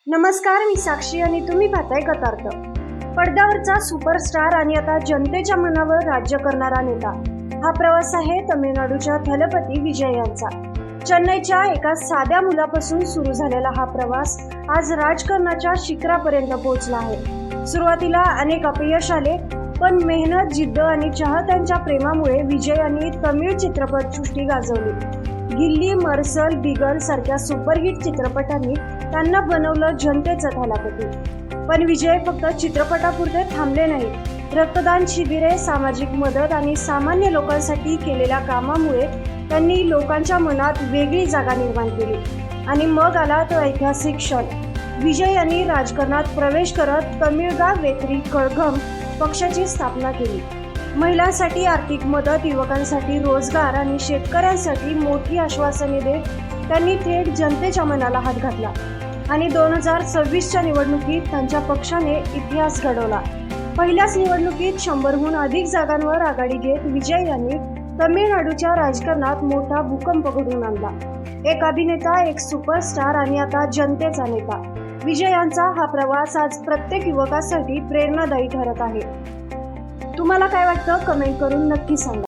नमस्कार, मी साक्षी आणि तुम्ही पाहताय गतार्थ. पडद्यावरचा सुपरस्टार आणि आता जनतेच्या मनावर राज्य करणारा नेता. हा प्रवास आहे तमिळनाडूच्या थलपती विजय यांचा. चेन्नईच्या एका साध्या मुलापासून सुरू झालेला हा प्रवास आज राजकारणाच्या शिखरापर्यंत पोहोचला आहे. सुरुवातीला अनेक अपयश आले, पण मेहनत, जिद्द आणि चाहत्यांच्या प्रेमामुळे विजय यांनी तमिळ चित्रपटसृष्टी गाजवली. गिल्ली, मर्सल, बिगल सारख्या सुपरहिट चित्रपटांनी त्यांना बनवलं जनतेचं थलापती. पण विजय फक्त चित्रपटापुरते थांबले नाही. रक्तदान शिबिरे, सामाजिक मदत आणि सामान्य लोकांसाठी केलेल्या कामामुळे त्यांनी लोकांच्या मनात वेगळी जागा निर्माण केली. आणि मग आला तो ऐतिहासिक क्षण. विजय यांनी राजकारणात प्रवेश करत तमिळगा वेत्री कळघम पक्षाची स्थापना केली. महिलांसाठी आर्थिक मदत, युवकांसाठी रोजगार आणि शेतकऱ्यांसाठी मोठी आश्वासने देत त्यांनी थेट जनतेच्या मनाला हात घातला. आणि 2026च्या निवडणुकीत त्यांच्या पक्षाने इतिहास घडवला. पहिल्याच निवडणुकीत 100हून अधिक जागांवर आघाडी घेत विजय यांनी तमिळनाडूच्या राजकारणात मोठा भूकंप घडवून आणला. एक अभिनेता, एक सुपरस्टार आणि आता जनतेचा नेता. विजय यांचा हा प्रवास आज प्रत्येक युवकासाठी प्रेरणादायी ठरत आहे. तुम्हाला काय वाटतं? कमेंट करून नक्की सांगा.